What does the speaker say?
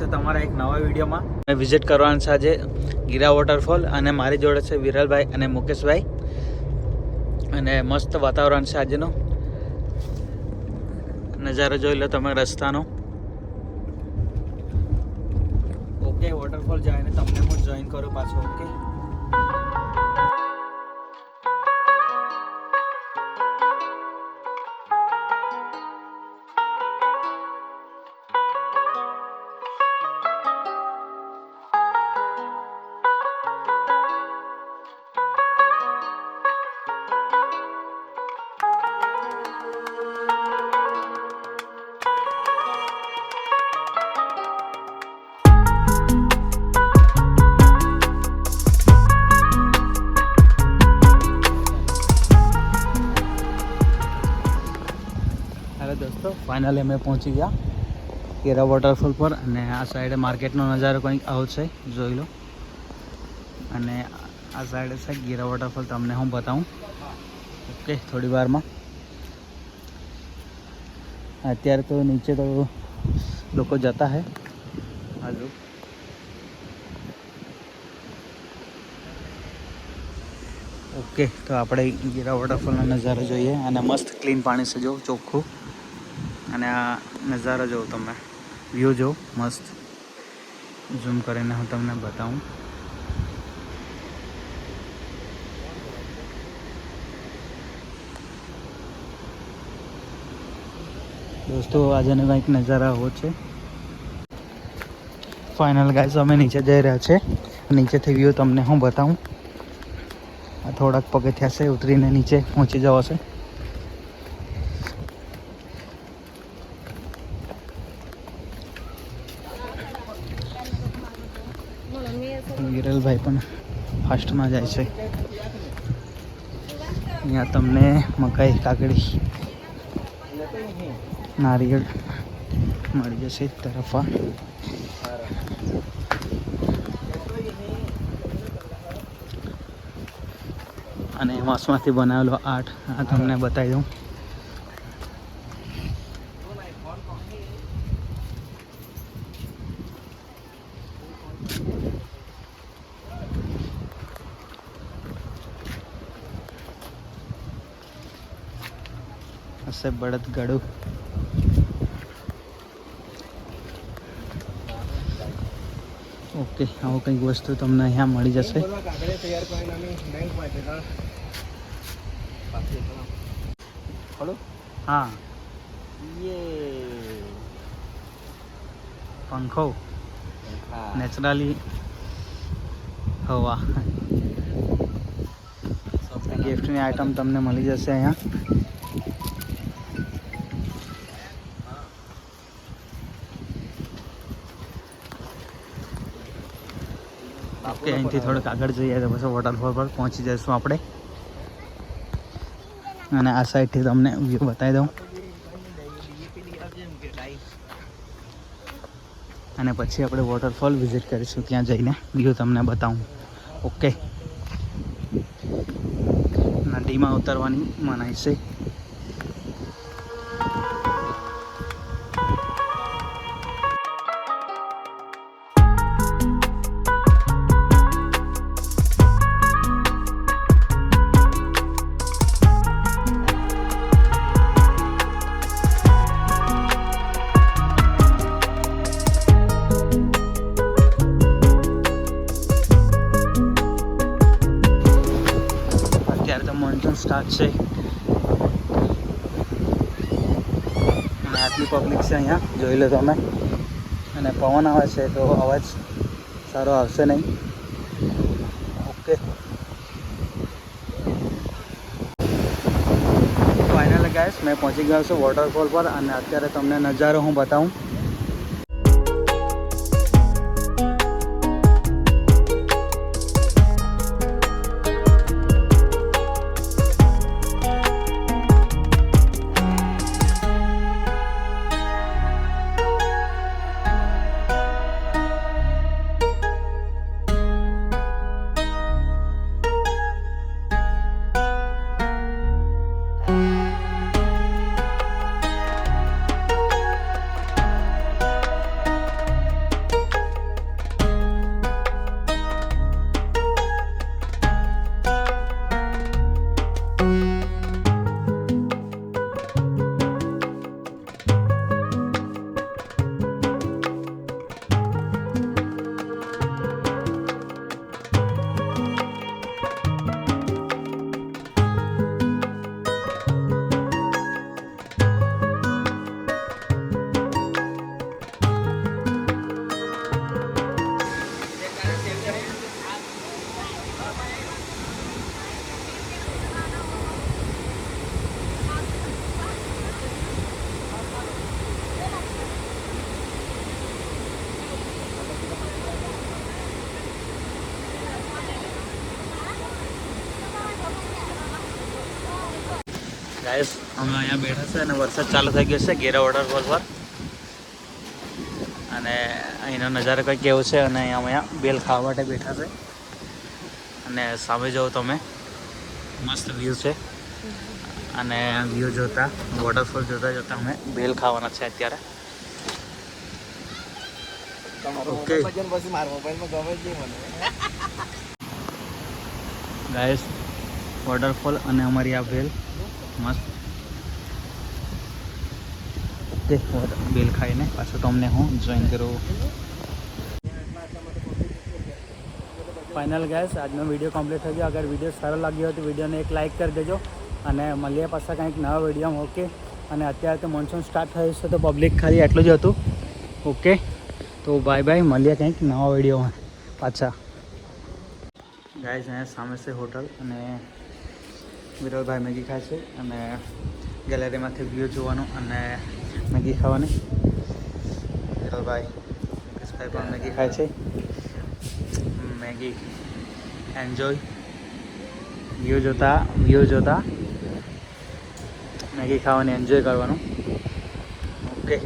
છે તમારા એક નવા વિડીયોમાં. મેં વિઝિટ કરવાનું છે આજે ગીરા વોટરફોલ અને મારી જોડે છે વિરલભાઈ અને મુકેશભાઈ. અને મસ્ત વાતાવરણ છે આજનો. નજારો જોઈ લો તમે રસ્તાનો. ઓકે, વોટરફોલ જાય ને તમને હું જોઈન કરું પાછો. ઓકે, દોસ્તો ફાઇનલી અમે પહોંચી ગયા ગીરા વોટરફોલ પર. અને આ સાઈડે માર્કેટનો નજારો કંઈક આવો છે, જોઈ લો. અને આ સાઈડે છે ગીરા વોટરફોલ, તમને હું બતાવું. ઓકે, થોડી વારમાં. અત્યારે તો નીચે તો લોકો જતા હે હાજુ. ઓકે, તો આપણે ગીરા વોટરફોલનો નજારો જોઈએ. અને મસ્ત ક્લીન પાણી છે, જો ચોખ્ખું. અને આ નજારો જોઉં તમે, વ્યૂ જો મસ્ત. ઝૂમ કરીને હું તમને બતાવું. દોસ્તો આજનો કંઈક નજારા આવો છે. ફાઇનલ ગાઈસ અમે નીચે જઈ રહ્યા છે. નીચેથી વ્યૂ તમને હું બતાવું. આ થોડાક પગથિયા છે, ઉતરીને નીચે પહોંચી જવાશે. વિરલભાઈ પણ ફાસ્ટમાં જાય છે. અહીંયા તમને મકાઈ, કાકડી, નારિયેળ મળી જશે તરફા. અને વાંસમાંથી બનાવેલો આર્ટ આ તમને બતાવી દઉં. હશે બળદગાડું. ઓકે, આવું કંઈક વસ્તુ તમને અહીંયા મળી જશે. હા, પંખો નેચરલી હવા. ગિફ્ટની આઈટમ તમને મળી જશે અહીંયા. ઓકે, અહીંથી થોડુંક આગળ જઈએ તો પછી વોટરફોલ પર પહોંચી જઈશું આપણે. અને આ સાઈડથી તમને વ્યૂ બતાવી દઉં. અને પછી આપણે વોટરફોલ વિઝિટ કરીશું, ત્યાં જઈને વ્યૂ તમને બતાવું. ઓકે, નદીમાં ઉતરવાની મનાઈ છે. મોન્સૂન સ્ટાર્ટ છે અને આટલી પબ્લિક છે અહીંયા, જોઈ લો તમે. અને પવન આવે છે તો અવાજ સારો આવશે નહીં. ઓકે, ફાઇનલ ગાઈસ મેં પહોંચી ગયો છું વોટરફોલ પર. અને અત્યારે તમને નજારો હું બતાવું. ગાઈસ અમે અહીંયા બેઠા છે અને વરસાદ ચાલુ થઈ ગયો છે ગેરા વોટરફોલ પર અને અહીંનો નજારો કંઈક કેવો છે અને અહીંયા બેલ ખાવા માટે બેઠા છે અને સામે જોવો તમે મસ્ત વ્યૂ છે અને વ્યૂ જોતા વોટરફોલ જોતા અમે બેલ ખાવાના છે અત્યારે ઓકે ગાઈસ વોટરફોલ અને અમારી આ બેલ મસ્ત ઓકે બેલ ખાઈને પાછું તમને હું જોઈન કરું ફાઇનલ ગેસ આજનો વિડીયો કમ્પ્લીટ થઈ ગયો અગર વિડીયો સારો લાગ્યો હોય તો વિડીયોને એક લાઇક કરી દેજો અને મળીએ પાછા કંઈક નવા વિડીયોમાં ઓકે અને અત્યારે તો મોન્સૂન સ્ટાર્ટ થયું છે તો પબ્લિક ખાલી એટલું જ હતું ઓકે તો બાય બાય મળીએ કંઈક નવા વિડીયોમાં પાછા ગાઈસ અહીંયા સામે છે હોટલ અને વિરોલભાઈ મેગી ખાય છે અને ગેલેરીમાંથી વ્યૂ જોવાનું અને મેગી ખાવાની વિરોલભાઈ મુકેશભાઈ પણ મેગી ખાય છે મેગી એન્જોય વ્યૂ જોતા મેગી ખાવાની એન્જોય કરવાનું ઓકે